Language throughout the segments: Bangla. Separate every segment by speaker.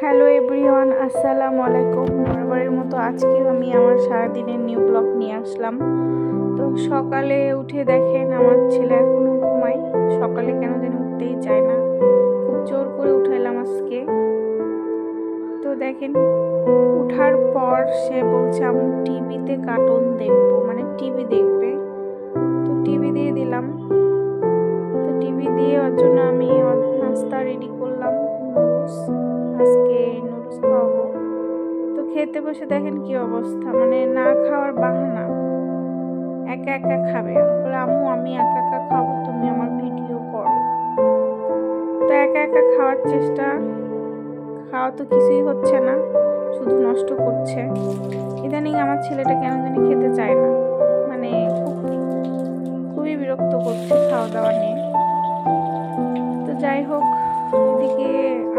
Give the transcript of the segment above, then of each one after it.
Speaker 1: হ্যালো এভরিওয়ান, আসসালামু আলাইকুম। বরাবরের মতো আজকেও আমি আমার সারাদিনের নিউ ব্লগ নিয়ে আসলাম। তো সকালে উঠে দেখেন আমার ছেলে এখনো ঘুমায়। সকালে কেন যেন উঠতেই চায় না, খুব জোর করে উঠাইলাম আজকে। তো দেখেন উঠার পর সে বলছে আমি টিভিতে কার্টুন দেখবো, মানে টিভি দেখবে। তো টিভি দিয়ে দিলাম। তো টিভি দিয়ে ওর জন্য আমি নাস্তা রেডি করলাম। আজকে নুডলস খাওয়াবো। তো খেতে বসে দেখেন কি অবস্থা, মানে না খাওয়ার বাহানা, একা একা খাবে। বলে আম্মু আমি একা একা খাবো, তুমি আমার ভিডিও করো। তো একা একা খাওয়ার চেষ্টা, খাওয়া তো কিছুই হচ্ছে না, শুধু নষ্ট করছে। ইদানিং আমার ছেলেটা কেন জানি খেতে চায় না, মানে খুবই বিরক্ত করছে খাওয়া দাওয়া নিয়ে। তো যাই হোক, এদিকে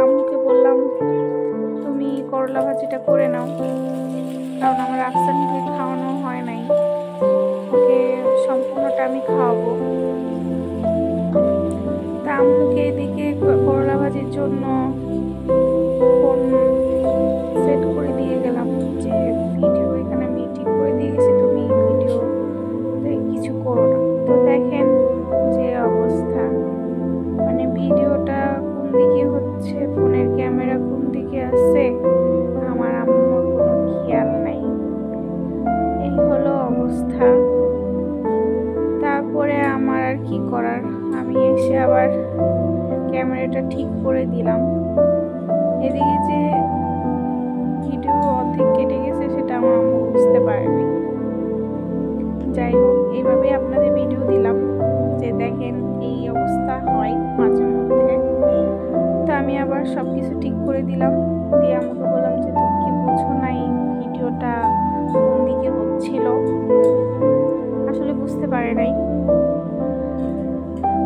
Speaker 1: আম্মুকে বললাম তুমি করলা ভাজিটা করে নাও, কারণ আমার আফসানকে খাওয়ানো হয় নাই, ওকে সম্পূর্ণটা আমি খাওয়াবো। তা আম্মুকে এদিকে করলা ভাজির জন্য ফোন সেট করে দিয়ে গেলাম, যে ভিডিও এখানে আমি ঠিক করে দিয়ে গেছি, তুমি ভিডিও কিছু করো না। তো দেখেন যে অবস্থা, মানে ভিডিওটা কোন দিকে হচ্ছে, ফোনের ক্যামেরা কোন দিকে আছে, আমার আম্মুর কোনো খেয়াল নাই। এই হলো অবস্থা। তারপরে আমার আর কি করার, আমি এসে আবার ক্যামেরাটা ঠিক করে দিলাম। এদিকে যে ভিডিও অর্ধেক কেটে গেছে সেটা আমার আম্মু বুঝতে পারেনি। যাই হোক, এইভাবে আপনাদের ভিডিও দিলাম যে দেখেন এই অবস্থা হয় মাঝে মধ্যে। তো আমি আবার সবকিছু ঠিক করে দিলাম, দিয়ে আমাকে বললাম যে তুমি কি বুঝো নাই ভিডিওটা কোন দিকে হচ্ছিল, আসলে বুঝতে পারে নাই।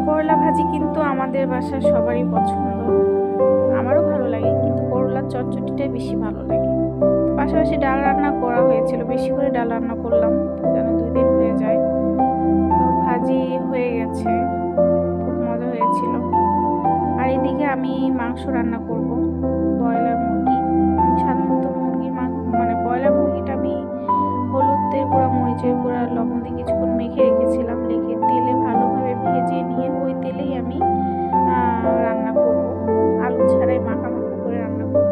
Speaker 1: করলা ভাজি কিন্তু আমাদের বাসার সবারই পছন্দ, আমারও ভালো লাগে, কিন্তু করলার চটচটিটাই বেশি ভালো লাগে। পাশাপাশি ডাল রান্না করা হয়েছিল, বেশি করে ডাল রান্না করলাম যেন 2 দিন হয়ে যায়। তো ভাজি হয়ে গেছে, খুব মজা হয়েছিল। আর এদিকে আমি মাংস রান্না করব, ব্রয়লার মুরগি। আমি সাধারণত মুরগির মানে ব্রয়লার মুরগিটা আমি হলুদের গুঁড়া, মরিচের গুঁড়া, লবণ দিয়ে কিছুক্ষণ মেখে রেখেছিলাম, রেখে তেলে ভালোভাবে ভেজে নিয়ে ওই তেলেই আমি রান্না করব, আলু ছাড়াই মাখা মাখা করে রান্না করব।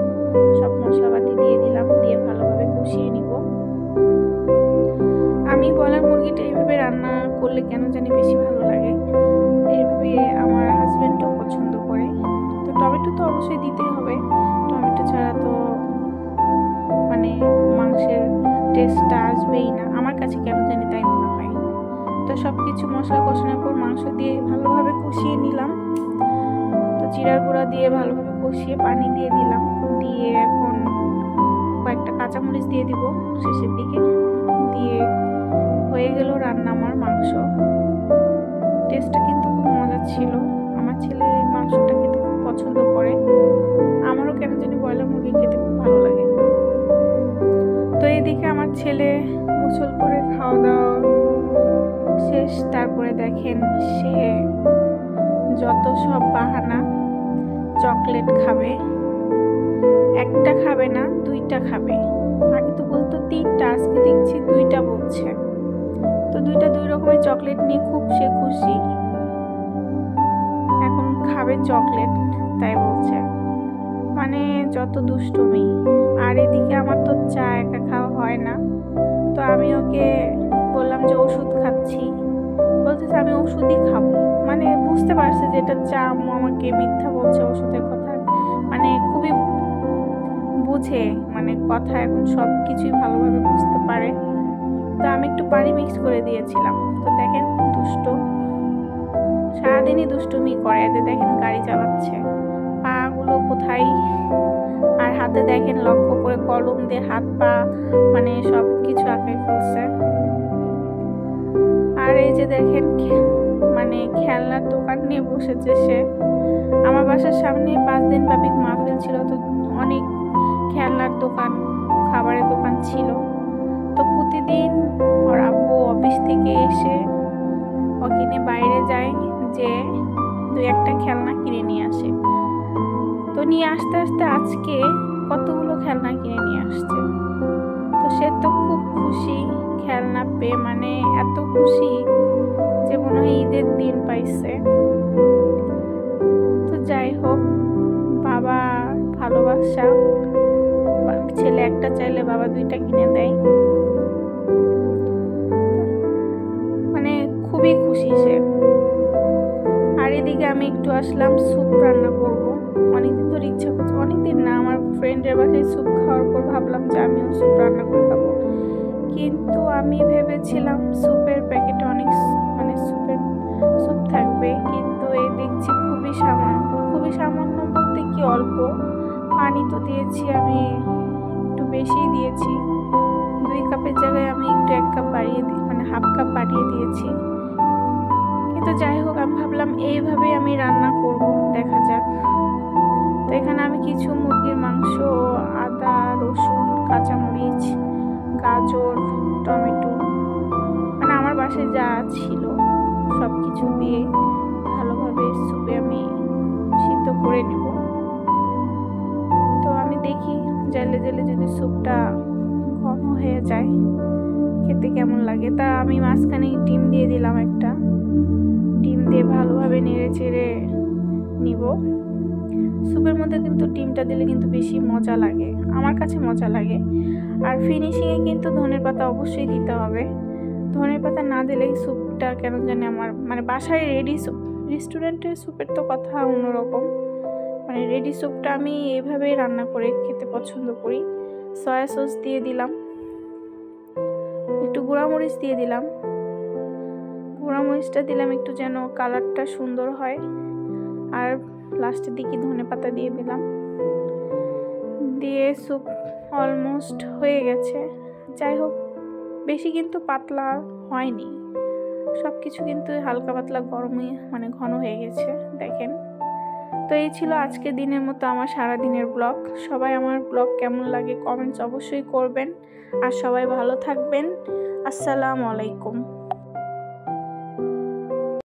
Speaker 1: সব মশলাপাতি দিয়ে দিলাম, দিয়ে ভালোভাবে কষিয়ে নিব। আমি ব্রয়লার মুরগিটা এইভাবে রান্না করলে কেন জানি বেশি ভালো লাগে, এইভাবে আমার হাজবেন্ডও পছন্দ করে। তো টমেটো তো অবশ্যই দিতেই হবে, টমেটো ছাড়া তো মানে মাংসের টেস্টটা আসবেই না, আমার কাছে কেন জানি তাই মনে হয়। তো সব কিছু মশলা কষানোর পর মাংস দিয়ে ভালোভাবে কষিয়ে নিলাম। তো জিরার গুঁড়া দিয়ে ভালোভাবে কষিয়ে পানি দিয়ে দিলাম, দিয়ে এখন কয়েকটা কাঁচামরিচ দিয়ে দিব শেষের দিকে, দিয়ে হয়ে গেল রান্না আমার মাংস। টেস্টটা কিন্তু খুব মজা ছিল, আমার ছেলে মাংসটা খেতে খুব পছন্দ করে, আমারও কেন জানি ব্রয়লার মুরগি খেতে খুব ভালো লাগে। তো এদিকে আমার ছেলে গোসল করে খাওয়া দাওয়া শেষ, তারপরে দেখেন সে যত সব বাহানা, চকলেট খাবে, একটা খাবে না 2টা খাবে। আগে তো বলতো 3টা, আজকে দেখছি 2টা বলছে। তো 2টা 2 রকমের চকলেট নিয়ে খুব সে খুশি, এখন খাবে চকলেট তাই বলছে, মানে যত দুষ্টুমি। আর এদিকে আমার তো চা একা খাওয়া হয় না, তো আমি ওকে বললাম যে ওষুধ খাচ্ছি, বলতেছে আমি ওষুধই খাবো, মানে বুঝতে পারছে যে এটা চা, আম্মু আমাকে মিথ্যা বলছে ওষুধের কথা, মানে খুবই বুঝে, মানে কথা এখন সব কিছুই ভালোভাবে বুঝতে পারে। তো আমি একটু পানি মিক্স করে দিয়েছিলাম। তো দেখেন দুষ্ট, সারাদিনই দুষ্টুমি করে। এতে দেখেন গাড়ি চালাচ্ছে, পা গুলো কোথায়, আর হাতে দেখেন লক্ষ্য করে কলম দিয়ে হাত পা মানে সব কিছু আঁকাই ফেলছে। আর এই যে দেখেন মানে খেলনার দোকান নিয়ে বসেছে সে। আমার বাসার সামনে 5 দিন ব্যাপী মাহফিল ছিল, তো অনেক খেলনার দোকান, খাবারের দোকান ছিল। তো প্রতিদিন ওর আব্বু অফিস থেকে এসে ও কিনে বাইরে যায়, যে 2-1টা খেলনা কিনে নিয়ে আসে। তো নিয়ে আসতে আসতে আজকে কতগুলো খেলনা কিনে নিয়ে আসছে। তো সে তো খুব খুশি খেলনা পেয়ে, মানে এত খুশি যে মনে হয় ঈদের দিন পাইছে। তো যাই হোক, বাবা ভালোবাসা, ছেলে একটা চাইলে বাবা দুইটা কিনে দেয়, মানে খুবই খুশি সে। আর এদিকে আমি একটু আসলাম স্যুপ রান্না করবো, অনেকদিন ধরে ইচ্ছা করছে, অনেকদিন না, আমার ফ্রেন্ডের বাসায় স্যুপ খাওয়ার পর ভাবলাম যে আমিও স্যুপ রান্না করে খাবো। কিন্তু আমি ভেবেছিলাম স্যুপের প্যাকেটে অনেক মানে স্যুপ থাকবে, কিন্তু এই দেখছি খুবই সামান্য বলতে কি অল্প। পানি তো দিয়েছি আমি একটু বেশি দিয়েছি, 2 কাপের জায়গায় আমি একটু 1 কাপ বাড়িয়ে মানে হাফ কাপ বাড়িয়ে দিয়েছি। কিন্তু যাই হোক, আমি ভাবলাম এইভাবেই আমি রান্না করব, দেখা যাক। তো এখানে আমি কিছু মুরগির মাংস, আদা রসুন কাঁচামরিচ গাজর টমেটো, মানে আমার বাসায় যা ছিল সব কিছু দিয়ে ভালোভাবে স্যুপে আমি সিদ্ধ করে নেব। তো আমি দেখি জেলে জেলে যদি স্যুপটা ঘন হয়ে যায় খেতে কেমন লাগে। তা আমি মাঝখানে ডিম দিয়ে দিলাম, একটা ডিম দিয়ে ভালোভাবে নেড়ে চেড়ে নিব। স্যুপের মধ্যে কিন্তু ডিমটা দিলে কিন্তু বেশি মজা লাগে, আমার কাছে মজা লাগে। আর ফিনিশিংয়ে কিন্তু ধনের পাতা অবশ্যই দিতে হবে, ধনের পাতা না দিলে স্যুপটা কেন জানি আমার, মানে বাসায় রেডি স্যুপ, রেস্টুরেন্টের স্যুপের তো কথা অন্যরকম, মানে রেডি স্যুপটা আমি এইভাবেই রান্না করে খেতে পছন্দ করি। সয়া সস দিয়ে দিলাম, একটু গুঁড়ামরিচ দিয়ে দিলাম, গুঁড়ামরিচটা দিলাম একটু যেন কালারটা সুন্দর হয়। আর লাস্টের দিকে ধনে পাতা দিয়ে দিলাম, দিয়ে স্যুপ অলমোস্ট হয়ে গেছে। যাই হোক, বেশি কিন্তু পাতলা হয়নি, সব কিছু কিন্তু হালকা পাতলা গরমে মানে ঘন হয়ে গেছে, দেখেন। তো এই ছিল আজকে দিনের মতো আমার সারাদিনের ব্লগ। সবাই আমার ব্লগ কেমন লাগে কমেন্টস অবশ্যই করবেন, আর সবাই ভালো থাকবেন। আসসালামু আলাইকুম।